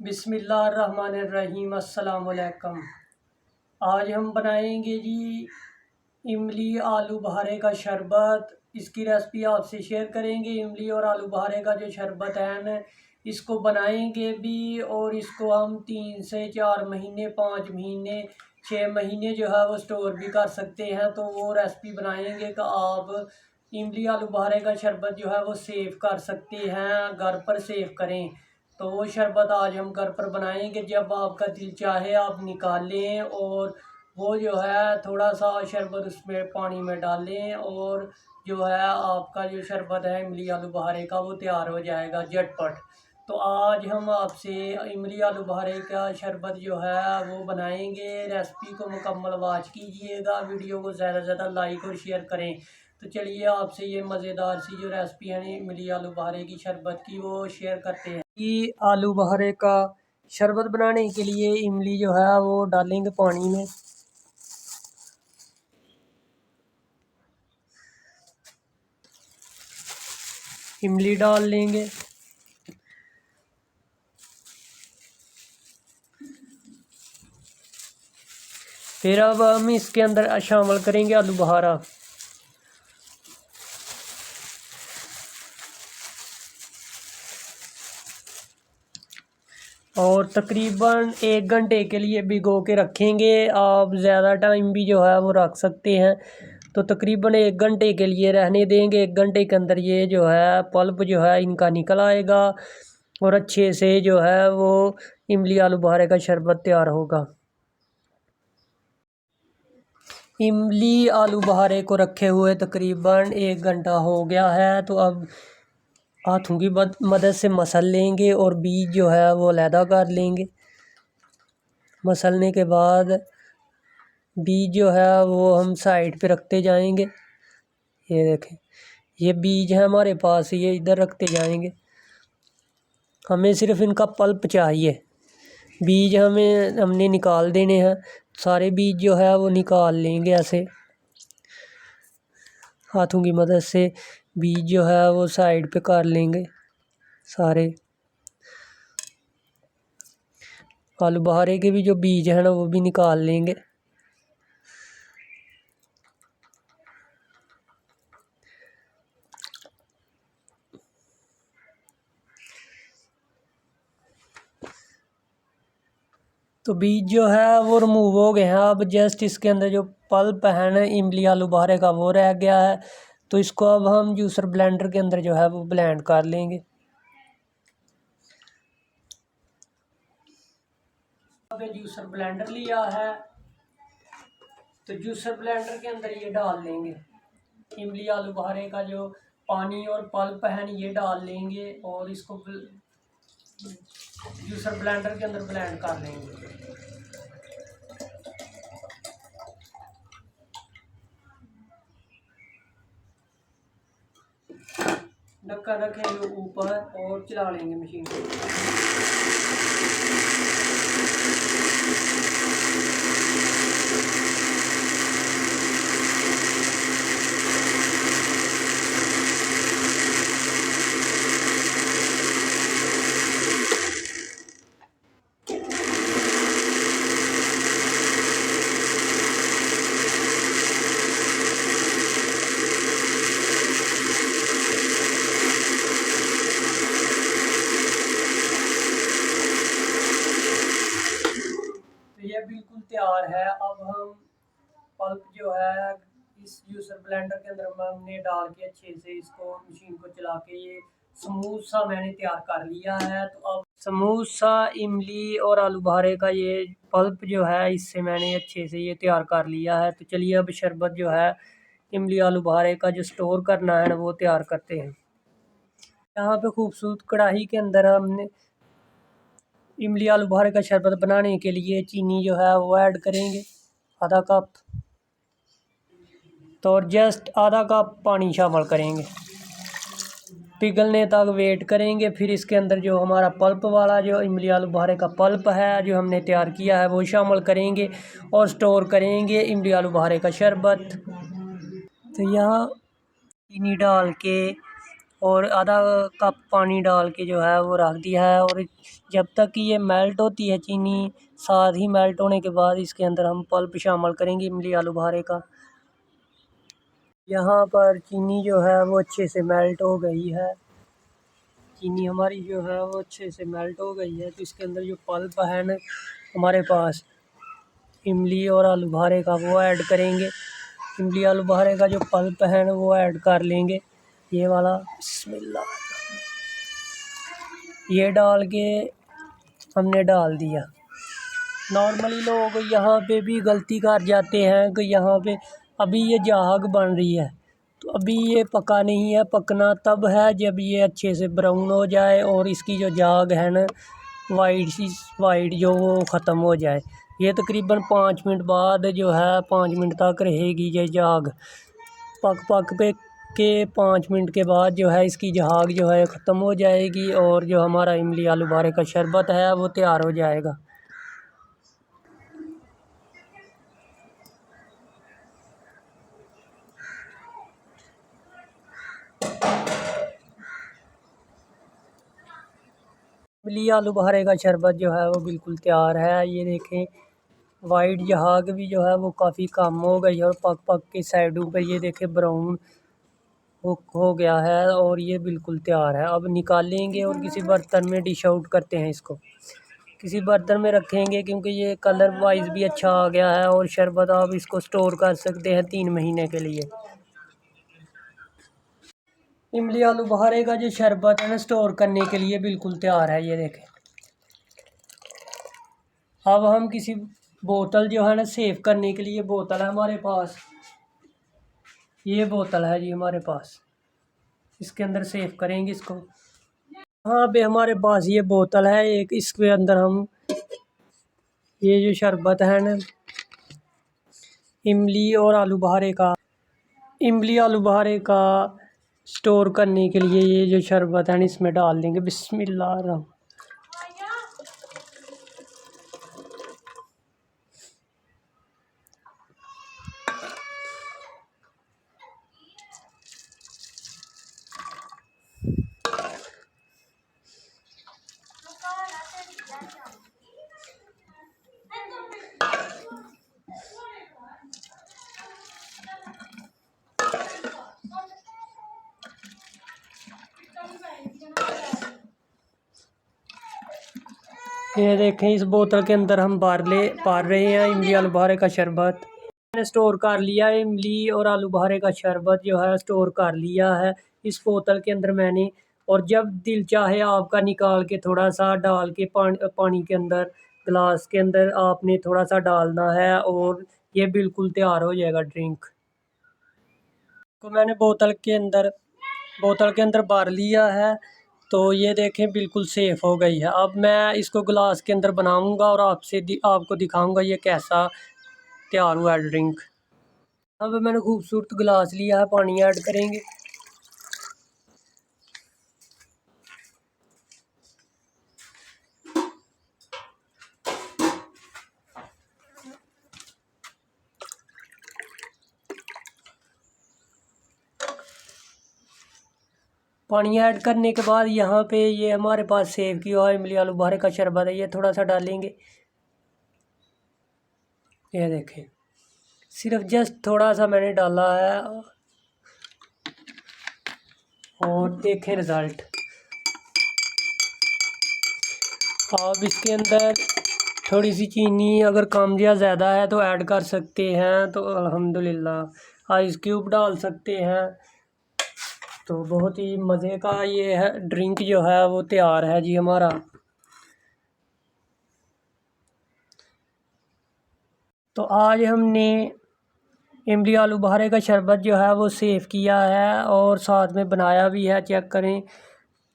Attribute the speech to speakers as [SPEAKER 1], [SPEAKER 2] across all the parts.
[SPEAKER 1] बिस्मिल्लाहिर्रहमानिर्रहीम। अस्सलाम वालेकुम। आज हम बनाएंगे जी इमली आलू बहारे का शरबत। इसकी रेसिपी आपसे शेयर करेंगे। इमली और आलू बहारे का जो शरबत है ना, इसको बनाएंगे भी और इसको हम 3 से 4 महीने, 5 महीने, 6 महीने जो है वो स्टोर भी कर सकते हैं। तो वो रेसिपी बनाएंगे कि आप इमली आलू बहारे का शरबत जो है वो सेव कर सकते हैं, घर पर सेव करें। तो वो शरबत आज हम घर पर बनाएंगे। जब आपका दिल चाहे आप निकाल लें और वो जो है थोड़ा सा शरबत उसमें पानी में डालें और जो है आपका जो शरबत है इमली आलू बहारे का वो तैयार हो जाएगा झटपट। तो आज हम आपसे इमली आलू बहारे का शरबत जो है वो बनाएंगे। रेसिपी को मुकम्मल वॉच कीजिएगा, वीडियो को ज़्यादा से ज़्यादा लाइक और शेयर करें। तो चलिए आपसे ये मज़ेदार सी जो रेसिपी है इमली आलू बहारे की शरबत की वो शेयर करते हैं। कि आलू बहारे का शरबत बनाने के लिए इमली जो है वो डालेंगे पानी में। इमली डाल लेंगे, फिर अब हम इसके अंदर शामिल करेंगे आलू बहारा। और तकरीबन 1 घंटे के लिए भिगो के रखेंगे। आप ज़्यादा टाइम भी जो है वो रख सकते हैं। तो तकरीबन 1 घंटे के लिए रहने देंगे। 1 घंटे के अंदर ये जो है पल्प जो है इनका निकल आएगा और अच्छे से जो है वो इमली आलू बहारे का शरबत तैयार होगा। इमली आलू बहारे को रखे हुए तकरीबन 1 घंटा हो गया है। तो अब हाथों की मदद से मसल लेंगे और बीज जो है वो अलहदा कर लेंगे। मसलने के बाद बीज जो है वो हम साइड पे रखते जाएंगे। ये देखें, ये बीज है हमारे पास, ये इधर रखते जाएंगे। हमें सिर्फ इनका पल्प चाहिए, बीज हमने निकाल देने हैं। सारे बीज जो है वो निकाल लेंगे ऐसे हाथों की मदद से। बीज जो है वो साइड पे कर लेंगे सारे। आलू बहारे के भी जो बीज हैं ना वो भी निकाल लेंगे। तो बीज जो है वो रिमूव हो गए हैं। अब जस्ट इसके अंदर जो पल्प है ना इमली आलू बहारे का वो रह गया है। तो इसको अब हम जूसर ब्लेंडर के अंदर जो है वो ब्लेंड कर लेंगे। अब जूसर ब्लेंडर लिया है तो जूसर ब्लेंडर के अंदर ये डाल लेंगे इमली आलू बहारे का जो पानी और पल्प है ये डाल लेंगे और इसको जूसर ब्लेंडर के अंदर ब्लेंड कर लेंगे। ढक्कन रखेंगे ऊपर और चला लेंगे मशीन को। ये बिल्कुल तैयार है। अब हम पल्प जो है इस जूसर ब्लेंडर के अंदर हमने डाल के अच्छे से इसको मशीन को चला के ये स्मूथ सा मैंने तैयार कर लिया है। तो अब स्मूथ सा इमली और आलू बहारे का ये पल्प जो है इससे मैंने अच्छे से ये तैयार कर लिया है। तो चलिए अब शरबत जो है इमली आलू बहारे का जो स्टोर करना है ना वो तैयार करते हैं। यहाँ पे खूबसूरत कढ़ाई के अंदर हमने इमली आलू बहारे का शरबत बनाने के लिए चीनी जो है वो ऐड करेंगे, आधा कप। तो और जस्ट आधा कप पानी शामिल करेंगे, पिघलने तक वेट करेंगे। फिर इसके अंदर जो हमारा पल्प वाला जो इमली आलू बहारे का पल्प है जो हमने तैयार किया है वो शामिल करेंगे और स्टोर करेंगे इमली आलू बहारे का शरबत। तो यहाँ चीनी डाल के और आधा कप पानी डाल के जो है वो रख दिया है। और जब तक कि ये मेल्ट होती है चीनी, साथ ही मेल्ट होने के बाद इसके अंदर हम पल्प शामिल करेंगे इमली आलू बुखारे का। यहाँ पर चीनी जो है वो अच्छे से मेल्ट हो गई है। चीनी हमारी जो है वो अच्छे से मेल्ट हो गई है। तो इसके अंदर जो पल्प है ना हमारे पास इमली और आलू बुखारे का, वो ऐड करेंगे। इमली आलू बुखारे का जो पल्प है ना वो ऐड कर लेंगे, ये वाला। बिस्मिल्लाह, ये डाल के हमने डाल दिया। नॉर्मली लोग यहाँ पे भी गलती कर जाते हैं कि यहाँ पे अभी ये झाग बन रही है, तो अभी ये पका नहीं है। पकना तब है जब ये अच्छे से ब्राउन हो जाए और इसकी जो झाग है ना वाइट जो वो ख़त्म हो जाए। ये तकरीबन 5 मिनट बाद जो है 5 मिनट तक रहेगी ये झाग। पक पे के 5 मिनट के बाद जो है इसकी झाग जो है ख़त्म हो जाएगी और जो हमारा इमली आलू बुखारे का शरबत है वो तैयार हो जाएगा। इमली आलू बुखारे का शरबत जो है वो बिल्कुल तैयार है। ये देखें, वाइट झाग भी जो है वो काफ़ी कम हो गई है और पक के साइडों पे ये देखें ब्राउन हो गया है और ये बिल्कुल तैयार है। अब निकालेंगे और किसी बर्तन में डिश आउट करते हैं इसको। किसी बर्तन में रखेंगे क्योंकि ये कलर वाइज भी अच्छा आ गया है और शरबत आप इसको स्टोर कर सकते हैं 3 महीने के लिए। इमली आलू बुखारे का जो शरबत है ना स्टोर करने के लिए बिल्कुल तैयार है। ये देखें, अब हम किसी बोतल जो है ना सेव करने के लिए बोतल है हमारे पास, ये बोतल है जी हमारे पास, इसके अंदर सेव करेंगे इसको। हाँ बे, हमारे पास ये बोतल है एक, इसके अंदर हम ये जो शरबत है ना इमली और आलू बुखारे का, इमली आलू बुखारे का स्टोर करने के लिए ये जो शरबत है ना इसमें डाल देंगे। बिस्मिल्लाह। ये देखें, इस बोतल के अंदर हम पार रहे हैं इमली आलू बुखारे का शरबत। मैंने स्टोर कर लिया है इमली और आलू बुखारे का शरबत जो है स्टोर कर लिया है इस बोतल के अंदर मैंने। और जब दिल चाहे आपका निकाल के थोड़ा सा डाल के पानी के अंदर, गिलास के अंदर आपने थोड़ा सा डालना है और ये बिल्कुल तैयार हो जाएगा ड्रिंक। तो मैंने बोतल के अंदर भर लिया है, तो ये देखें बिल्कुल सेफ़ हो गई है। अब मैं इसको गिलास के अंदर बनाऊंगा और आपको दिखाऊंगा ये कैसा तैयार हुआ है ड्रिंक। अब मैंने खूबसूरत गिलास लिया है, पानी ऐड करेंगे। पानी ऐड करने के बाद यहाँ पे ये हमारे पास सेव किया हुआ इमली आलू बुखारे का शरबत है, ये थोड़ा सा डालेंगे। ये देखें, सिर्फ जस्ट थोड़ा सा मैंने डाला है और देखें रिज़ल्ट। आप इसके अंदर थोड़ी सी चीनी अगर कम या ज़्यादा है तो ऐड कर सकते हैं, तो अल्हम्दुलिल्लाह आइस क्यूब डाल सकते हैं। तो बहुत ही मज़े का ये है ड्रिंक जो है वो तैयार है जी हमारा। तो आज हमने इमली आलू बुखारे का शरबत जो है वो सेव किया है और साथ में बनाया भी है, चेक करें।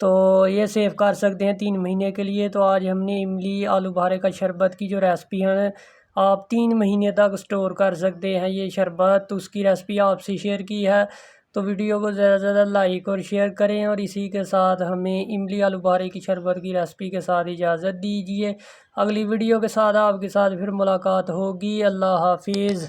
[SPEAKER 1] तो ये सेव कर सकते हैं 3 महीने के लिए। तो आज हमने इमली आलू बुखारे का शरबत की जो रेसिपी है आप 3 महीने तक स्टोर कर सकते हैं ये शरबत, तो उसकी रेसिपी आपसे शेयर की है। तो वीडियो को ज़्यादा से ज़्यादा लाइक और शेयर करें और इसी के साथ हमें इमली आलू बुखारे की शरबत की रेसिपी के साथ इजाज़त दीजिए। अगली वीडियो के साथ आपके साथ फिर मुलाकात होगी। अल्लाह हाफिज़।